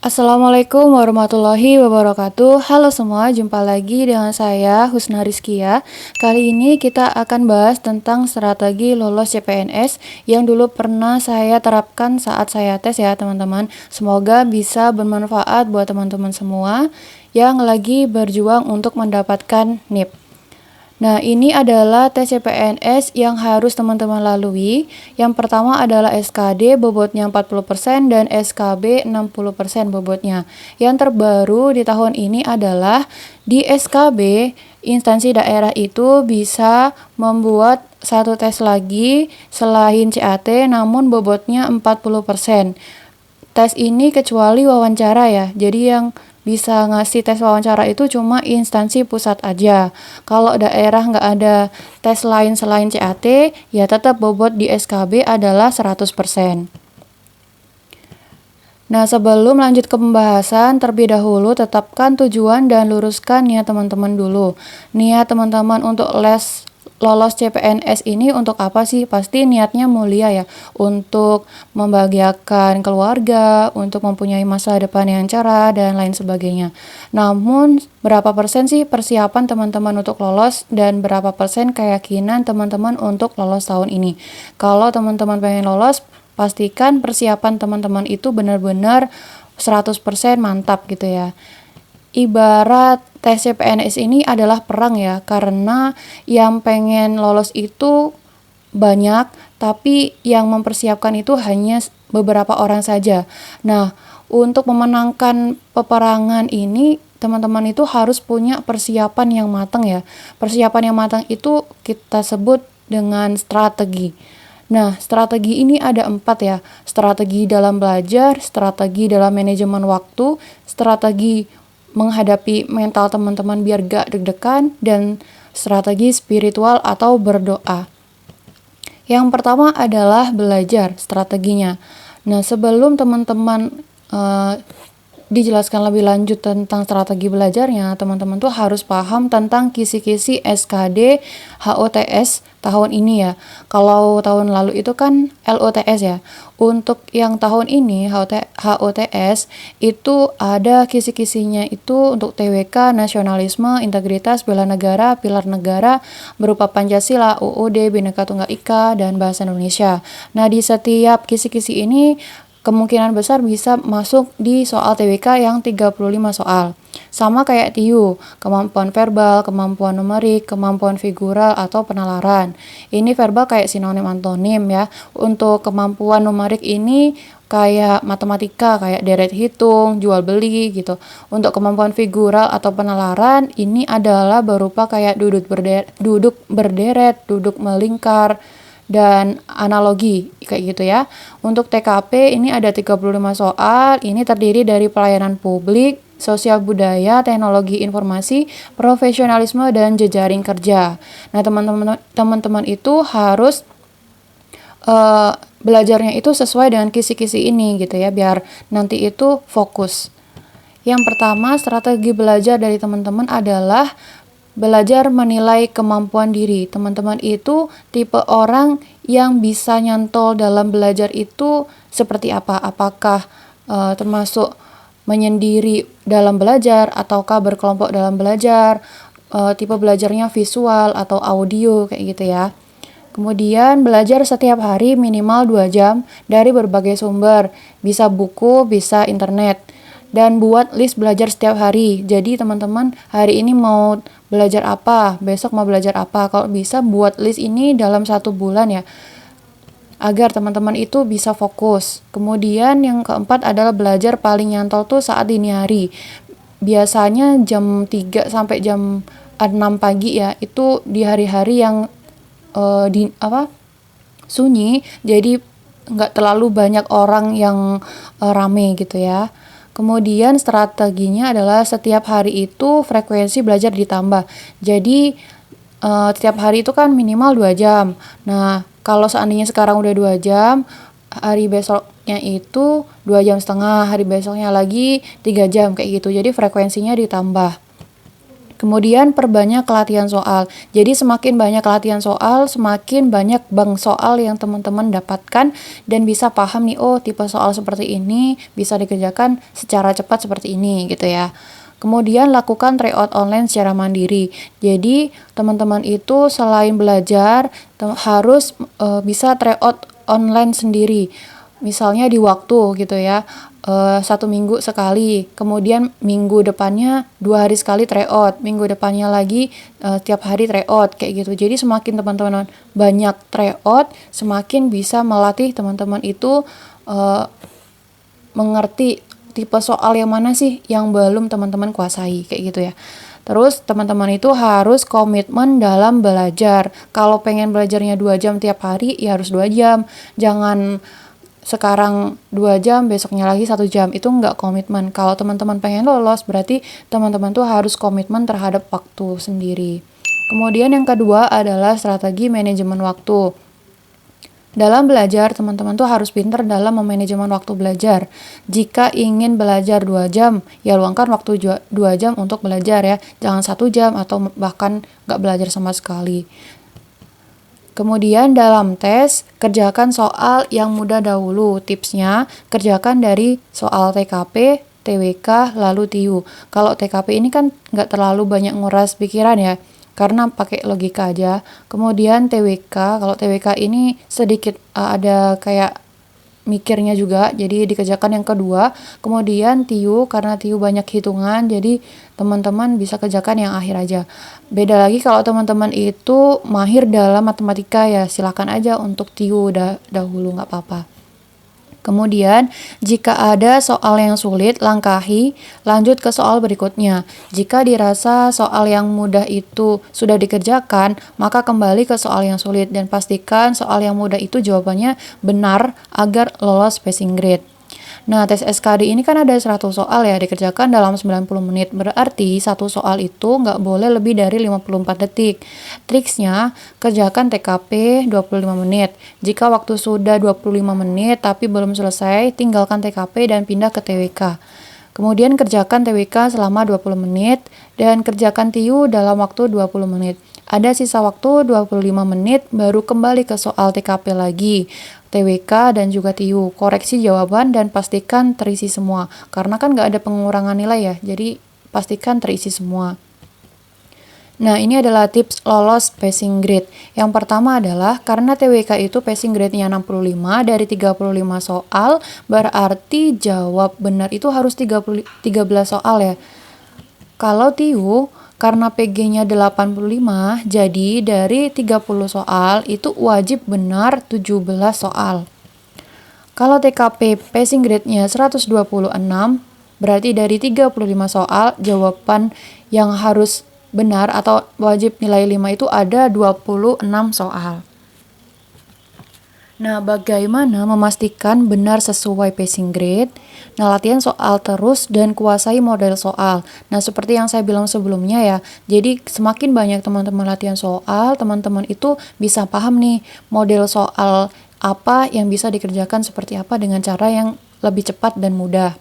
Assalamualaikum warahmatullahi wabarakatuh. Halo semua, jumpa lagi dengan saya Husna Rizkia. Kali ini kita akan bahas tentang strategi lolos CPNS yang dulu pernah saya terapkan saat saya tes ya teman-teman. Semoga bisa bermanfaat buat teman-teman semua yang lagi berjuang untuk mendapatkan NIP. Nah, ini adalah tes CPNS yang harus teman-teman lalui. Yang pertama adalah SKD bobotnya 40% dan SKB 60% bobotnya. Yang terbaru di tahun ini adalah di SKB, instansi daerah itu bisa membuat satu tes lagi selain CAT namun bobotnya 40%. Tes ini kecuali wawancara ya. Jadi yang bisa ngasih tes wawancara itu cuma instansi pusat aja. Kalau daerah nggak ada tes lain selain CAT, ya tetap bobot di SKB adalah 100%. Nah, sebelum lanjut ke pembahasan, terlebih dahulu tetapkan tujuan dan luruskan niat teman-teman dulu. Niat teman-teman untuk lolos CPNS ini untuk apa sih? Pasti niatnya mulia ya, untuk membahagiakan keluarga, untuk mempunyai masa depan yang cerah, dan lain sebagainya. Namun, berapa persen sih persiapan teman-teman untuk lolos dan berapa persen keyakinan teman-teman untuk lolos tahun ini? Kalau teman-teman pengen lolos, pastikan persiapan teman-teman itu benar-benar 100% mantap gitu ya. Ibarat tes CPNS ini adalah perang ya, karena yang pengen lolos itu banyak, tapi yang mempersiapkan itu hanya beberapa orang saja. Nah, untuk memenangkan peperangan ini, teman-teman itu harus punya persiapan yang matang ya. Persiapan yang matang itu kita sebut dengan strategi. Nah, strategi ini ada 4 ya. Strategi dalam belajar, strategi dalam manajemen waktu, strategi menghadapi mental teman-teman biar gak deg-degan, dan strategi spiritual atau berdoa. Yang pertama adalah belajar strateginya. Nah, sebelum teman-teman dijelaskan lebih lanjut tentang strategi belajarnya, teman-teman tuh harus paham tentang kisi-kisi SKD HOTS tahun ini ya. Kalau tahun lalu itu kan LOTS ya. Untuk yang tahun ini HOTS itu ada kisi-kisinya itu untuk TWK, nasionalisme, integritas, bela negara, pilar negara berupa Pancasila, UUD, Bhinneka Tunggal Ika, dan bahasa Indonesia. Nah, di setiap kisi-kisi ini kemungkinan besar bisa masuk di soal TWK yang 35 soal. Sama kayak TIU, kemampuan verbal, kemampuan numerik, kemampuan figural, atau penalaran. Ini verbal kayak sinonim antonim ya. Untuk kemampuan numerik ini kayak matematika, kayak deret hitung, jual beli gitu. Untuk kemampuan figural atau penalaran, ini adalah berupa kayak duduk berderet, duduk melingkar, dan analogi kayak gitu ya. Untuk TKP ini ada 35 soal, ini terdiri dari pelayanan publik, sosial budaya, teknologi informasi, profesionalisme, dan jejaring kerja. Nah, teman-teman itu harus belajarnya itu sesuai dengan kisi-kisi ini gitu ya, biar nanti itu fokus. Yang pertama, strategi belajar dari teman-teman adalah belajar menilai kemampuan diri. Teman-teman itu tipe orang yang bisa nyantol dalam belajar itu seperti apa? Apakah termasuk menyendiri dalam belajar ataukah berkelompok dalam belajar? Tipe belajarnya visual atau audio kayak gitu ya. Kemudian belajar setiap hari minimal 2 jam dari berbagai sumber, bisa buku, bisa internet. Dan buat list belajar setiap hari. Jadi teman-teman hari ini mau belajar apa, besok mau belajar apa. Kalau bisa buat list ini dalam 1 bulan ya, agar teman-teman itu bisa fokus. Kemudian yang keempat adalah belajar paling nyantol tuh saat dini hari. Biasanya jam 3 sampai jam 6 pagi ya, itu di hari-hari yang sunyi, jadi nggak terlalu banyak orang yang rame gitu ya. Kemudian strateginya adalah setiap hari itu frekuensi belajar ditambah. Jadi setiap hari itu kan minimal 2 jam. Nah, kalau seandainya sekarang udah 2 jam, hari besoknya itu 2,5 jam, hari besoknya lagi 3 jam kayak gitu. Jadi frekuensinya ditambah. Kemudian perbanyak latihan soal. Jadi semakin banyak latihan soal, semakin banyak bank soal yang teman-teman dapatkan dan bisa paham nih, oh tipe soal seperti ini bisa dikerjakan secara cepat seperti ini gitu ya. Kemudian lakukan tryout online secara mandiri. Jadi teman-teman itu selain belajar harus bisa tryout online sendiri. Misalnya di waktu gitu ya, 1 minggu sekali, kemudian minggu depannya 2 hari sekali tryout, minggu depannya lagi tiap hari tryout kayak gitu. Jadi semakin teman-teman banyak tryout, semakin bisa melatih teman-teman itu mengerti tipe soal yang mana sih yang belum teman-teman kuasai kayak gitu ya. Terus teman-teman itu harus komitmen dalam belajar. Kalau pengen belajarnya 2 jam tiap hari, ya harus 2 jam. Jangan sekarang 2 jam, besoknya lagi 1 jam. Itu nggak komitmen. Kalau teman-teman pengen lolos, berarti teman-teman tuh harus komitmen terhadap waktu sendiri. Kemudian yang kedua adalah strategi manajemen waktu. Dalam belajar, teman-teman tuh harus pintar dalam memanajemen waktu belajar. Jika ingin belajar 2 jam, ya luangkan waktu 2 jam untuk belajar ya. Jangan 1 jam atau bahkan nggak belajar sama sekali. Kemudian dalam tes, kerjakan soal yang mudah dahulu. Tipsnya, kerjakan dari soal TKP, TWK, lalu TIU. Kalau TKP ini kan nggak terlalu banyak nguras pikiran ya, karena pakai logika aja. Kemudian TWK, kalau TWK ini sedikit ada kayak mikirnya juga, jadi dikerjakan yang kedua. Kemudian TIU, karena TIU banyak hitungan, jadi teman-teman bisa kerjakan yang akhir aja. Beda lagi kalau teman-teman itu mahir dalam matematika ya, silakan aja untuk TIU dahulu, nggak apa-apa. Kemudian, jika ada soal yang sulit, langkahi, lanjut ke soal berikutnya. Jika dirasa soal yang mudah itu sudah dikerjakan, maka kembali ke soal yang sulit dan pastikan soal yang mudah itu jawabannya benar agar lolos passing grade. Nah, tes SKD ini kan ada 100 soal ya, dikerjakan dalam 90 menit. Berarti satu soal itu nggak boleh lebih dari 54 detik. Triksnya, kerjakan TKP 25 menit. Jika waktu sudah 25 menit tapi belum selesai, tinggalkan TKP dan pindah ke TWK. Kemudian kerjakan TWK selama 20 menit dan kerjakan TIU dalam waktu 20 menit. Ada sisa waktu 25 menit baru kembali ke soal TKP lagi, TWK dan juga TIU. Koreksi jawaban dan pastikan terisi semua. Karena kan nggak ada pengurangan nilai ya, jadi pastikan terisi semua. Nah, ini adalah tips lolos passing grade. Yang pertama adalah karena TWK itu passing grade-nya 65 dari 35 soal, berarti jawab benar itu harus 13 soal ya. Kalau TIU karena PG-nya 85, jadi dari 30 soal itu wajib benar 17 soal. Kalau TKP passing grade-nya 126, berarti dari 35 soal jawaban yang harus benar atau wajib nilai 5 itu ada 26 soal. Nah, bagaimana memastikan benar sesuai passing grade? Nah, latihan soal terus dan kuasai model soal. Nah, seperti yang saya bilang sebelumnya ya, jadi semakin banyak teman-teman latihan soal, teman-teman itu bisa paham nih model soal apa yang bisa dikerjakan seperti apa dengan cara yang lebih cepat dan mudah.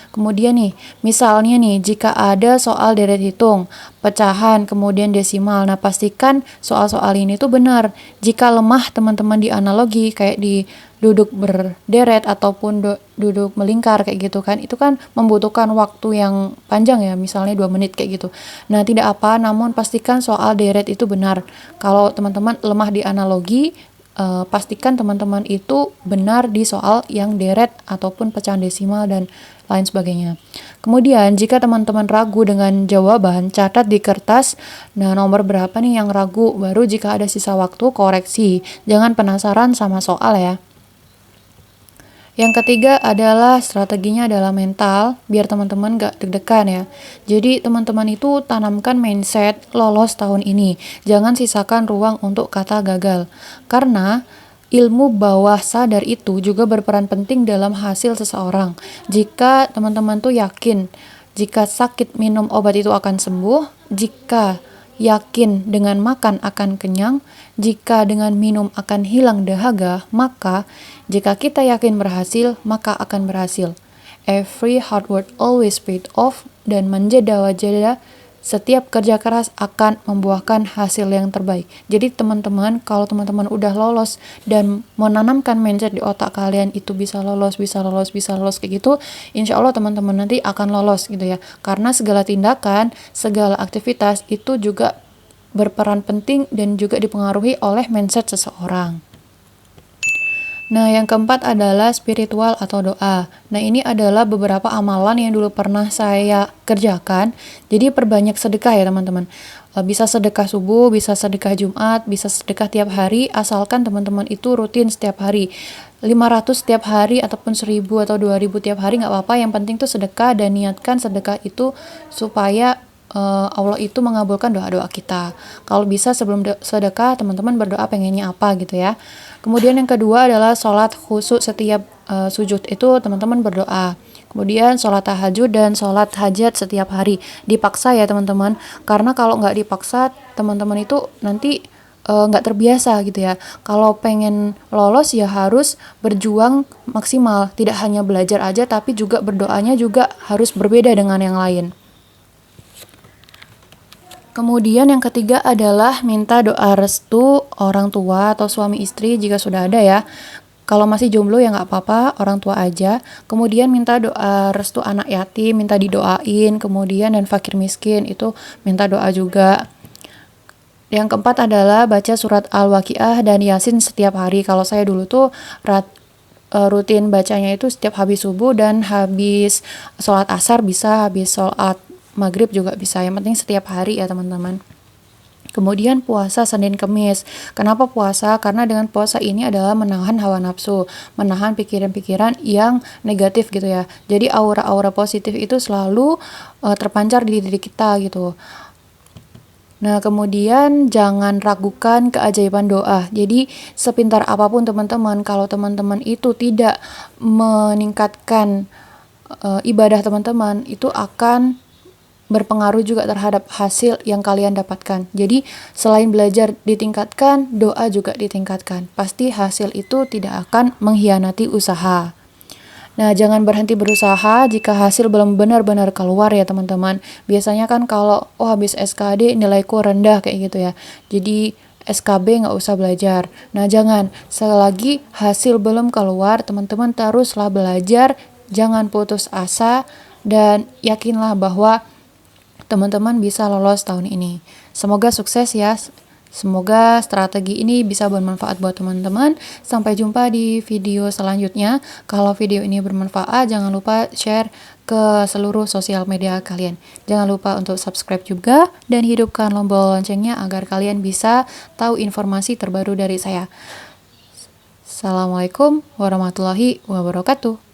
Kemudian nih, misalnya nih, jika ada soal deret hitung, pecahan, kemudian desimal, nah pastikan soal-soal ini tuh benar. Jika lemah teman-teman di analogi, kayak di duduk berderet ataupun duduk melingkar kayak gitu kan, itu kan membutuhkan waktu yang panjang ya, misalnya 2 menit kayak gitu. Nah, tidak apa, namun pastikan soal deret itu benar. Kalau teman-teman lemah di analogi, pastikan teman-teman itu benar di soal yang deret ataupun pecahan desimal dan lain sebagainya. Kemudian jika teman-teman ragu dengan jawaban, catat di kertas, nah nomor berapa nih yang ragu, baru jika ada sisa waktu koreksi. Jangan penasaran sama soal ya. Yang ketiga adalah strateginya adalah mental, biar teman-teman gak deg-degan ya. Jadi teman-teman itu tanamkan mindset lolos tahun ini. Jangan sisakan ruang untuk kata gagal. Karena ilmu bawah sadar itu juga berperan penting dalam hasil seseorang. Jika teman-teman tuh yakin, jika sakit minum obat itu akan sembuh, jika yakin dengan makan akan kenyang, jika dengan minum akan hilang dahaga, maka jika kita yakin berhasil, maka akan berhasil. Every hard work always paid off, dan manja wajada setiap kerja keras akan membuahkan hasil yang terbaik. Jadi teman-teman, kalau teman-teman udah lolos dan menanamkan mindset di otak kalian itu bisa lolos, bisa lolos, bisa lolos kayak gitu, insya Allah teman-teman nanti akan lolos gitu ya. Karena segala tindakan, segala aktivitas itu juga berperan penting dan juga dipengaruhi oleh mindset seseorang. Nah, yang keempat adalah spiritual atau doa. Nah, ini adalah beberapa amalan yang dulu pernah saya kerjakan. Jadi, perbanyak sedekah ya, teman-teman. Bisa sedekah subuh, bisa sedekah Jumat, bisa sedekah tiap hari, asalkan teman-teman itu rutin setiap hari. 500 setiap hari, ataupun 1000 atau 2000 tiap hari, nggak apa-apa. Yang penting tuh sedekah dan niatkan sedekah itu supaya Allah itu mengabulkan doa-doa kita. Kalau bisa sebelum sedekah, teman-teman berdoa pengennya apa gitu ya. Kemudian yang kedua adalah sholat khusyuk setiap sujud itu teman-teman berdoa. Kemudian sholat tahajud dan sholat hajat setiap hari. Dipaksa ya teman-teman, karena kalau nggak dipaksa, teman-teman itu nanti nggak terbiasa gitu ya. Kalau pengen lolos ya harus berjuang maksimal, tidak hanya belajar aja tapi juga berdoanya juga harus berbeda dengan yang lain. Kemudian yang ketiga adalah minta doa restu orang tua atau suami istri jika sudah ada ya. Kalau masih jomblo ya nggak apa-apa, orang tua aja. Kemudian minta doa restu anak yatim, minta didoain. Kemudian dan fakir miskin itu minta doa juga. Yang keempat adalah baca surat Al-Waqiah dan Yasin setiap hari. Kalau saya dulu tuh rutin bacanya itu setiap habis subuh dan habis sholat asar bisa, habis sholat maghrib juga bisa. Yang penting setiap hari ya teman-teman. Kemudian puasa Senin Kemis. Kenapa puasa? Karena dengan puasa ini adalah menahan hawa nafsu, menahan pikiran-pikiran yang negatif gitu ya. Jadi aura-aura positif itu selalu terpancar di diri kita gitu. Nah, kemudian jangan ragukan keajaiban doa. Jadi, sepintar apapun teman-teman, kalau teman-teman itu tidak meningkatkan ibadah teman-teman, itu akan berpengaruh juga terhadap hasil yang kalian dapatkan. Jadi, selain belajar ditingkatkan, doa juga ditingkatkan. Pasti hasil itu tidak akan mengkhianati usaha. Nah, jangan berhenti berusaha jika hasil belum benar-benar keluar ya teman-teman. Biasanya kan kalau habis SKD nilaiku rendah kayak gitu ya. Jadi SKB nggak usah belajar. Nah, jangan. Selagi hasil belum keluar, teman-teman teruslah belajar. Jangan putus asa dan yakinlah bahwa teman-teman bisa lolos tahun ini. Semoga sukses ya. Semoga strategi ini bisa bermanfaat buat teman-teman. Sampai jumpa di video selanjutnya. Kalau video ini bermanfaat, jangan lupa share ke seluruh sosial media kalian. Jangan lupa untuk subscribe juga dan hidupkan tombol loncengnya agar kalian bisa tahu informasi terbaru dari saya. Assalamualaikum warahmatullahi wabarakatuh.